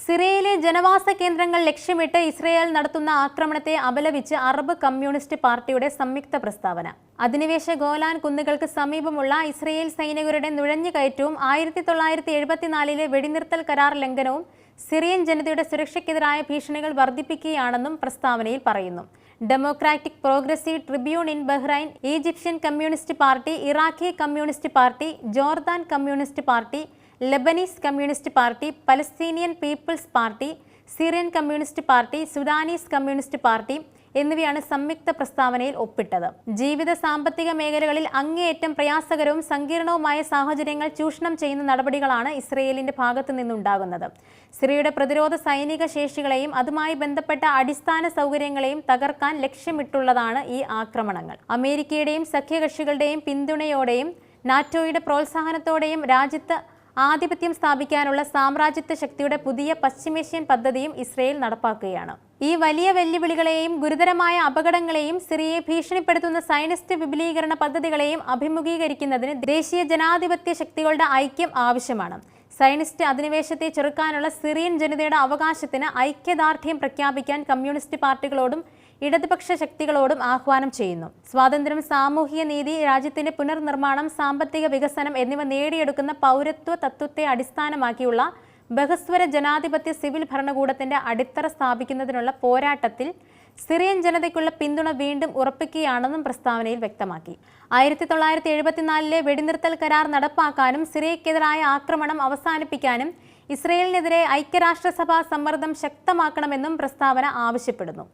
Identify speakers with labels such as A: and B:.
A: സിറിയയിലെ ജനവാസ കേന്ദ്രങ്ങൾ ലക്ഷ്യമിട്ട് ഇസ്രയേൽ നടത്തുന്ന ആക്രമണത്തെ അപലപിച്ച് അറബ് കമ്മ്യൂണിസ്റ്റ് പാർട്ടിയുടെ സംയുക്ത പ്രസ്താവന. അധിനിവേശ ഗോലാൻ കുന്നുകൾക്ക് സമീപമുള്ള ഇസ്രയേൽ സൈനികരുടെ നുഴഞ്ഞുകയറ്റവും 1974 വെടിനിർത്തൽ കരാർ ലംഘനവും സിറിയൻ ജനതയുടെ സുരക്ഷയ്ക്കെതിരായ ഭീഷണികൾ വർദ്ധിപ്പിക്കുകയാണെന്നും പ്രസ്താവനയിൽ പറയുന്നു. Democratic progressive tribune in Bahrain, Egyptian communist party, Iraqi communist party, Jordan communist party, Lebanese communist party, Palestinian people's party, Syrian communist party, Sudanese communist party എന്നിവയാണ് സംയുക്ത പ്രസ്താവനയിൽ ഒപ്പിട്ടത്. ജീവിത സാമ്പത്തിക മേഖലകളിൽ അങ്ങേയറ്റം പ്രയാസകരവും സങ്കീർണവുമായ സാഹചര്യങ്ങൾ ചൂഷണം ചെയ്യുന്ന നടപടികളാണ് ഇസ്രയേലിന്റെ ഭാഗത്തു നിന്നുണ്ടാകുന്നത്. സിറിയയുടെ പ്രതിരോധ സൈനിക ശേഷികളെയും അതുമായി ബന്ധപ്പെട്ട അടിസ്ഥാന സൗകര്യങ്ങളെയും തകർക്കാൻ ലക്ഷ്യമിട്ടുള്ളതാണ് ഈ ആക്രമണങ്ങൾ. അമേരിക്കയുടെയും സഖ്യകക്ഷികളുടെയും പിന്തുണയോടെയും നാറ്റോയുടെ പ്രോത്സാഹനത്തോടെയും രാജ്യത്ത് ആധിപത്യം സ്ഥാപിക്കാനുള്ള സാമ്രാജ്യത്വ ശക്തിയുടെ പുതിയ പശ്ചിമേഷ്യൻ പദ്ധതിയും ഇസ്രയേൽ നടപ്പാക്കുകയാണ്. ഈ വലിയ വെല്ലുവിളികളെയും ഗുരുതരമായ അപകടങ്ങളെയും സിറിയയെ ഭീഷണിപ്പെടുത്തുന്ന സൈനിസ്റ്റ് വിപുലീകരണ പദ്ധതികളെയും അഭിമുഖീകരിക്കുന്നതിന് ദേശീയ ജനാധിപത്യ ശക്തികളുടെ ഐക്യം ആവശ്യമാണ്. സൈനിസ്റ്റ് അധിനിവേശത്തെ ചെറുക്കാനുള്ള സിറിയൻ ജനതയുടെ അവകാശത്തിന് ഐക്യദാർഢ്യം പ്രഖ്യാപിക്കാൻ കമ്മ്യൂണിസ്റ്റ് പാർട്ടികളോടും ഇടതുപക്ഷ ശക്തികളോടും ആഹ്വാനം ചെയ്യുന്നു. സ്വാതന്ത്ര്യം, സാമൂഹിക നീതി, രാജ്യത്തിന്റെ പുനർനിർമ്മാണം, സാമ്പത്തിക വികസനം എന്നിവ നേടിയെടുക്കുന്ന പൗരത്വ തത്വത്തെ അടിസ്ഥാനമാക്കിയുള്ള ബഹുസ്വര ജനാധിപത്യ സിവിൽ ഭരണകൂടത്തിന്റെ അടിത്തറ സ്ഥാപിക്കുന്നതിനുള്ള പോരാട്ടത്തിൽ സിറിയൻ ജനതയ്ക്കുള്ള പിന്തുണ വീണ്ടും ഉറപ്പിക്കുകയാണെന്നും പ്രസ്താവനയിൽ വ്യക്തമാക്കി. 1974 വെടിനിർത്തൽ കരാർ നടപ്പാക്കാനും സിറിയയ്ക്കെതിരായ ആക്രമണം അവസാനിപ്പിക്കാനും ഇസ്രയേലിനെതിരെ ഐക്യരാഷ്ട്രസഭ സമ്മർദ്ദം ശക്തമാക്കണമെന്നും പ്രസ്താവന ആവശ്യപ്പെടുന്നു.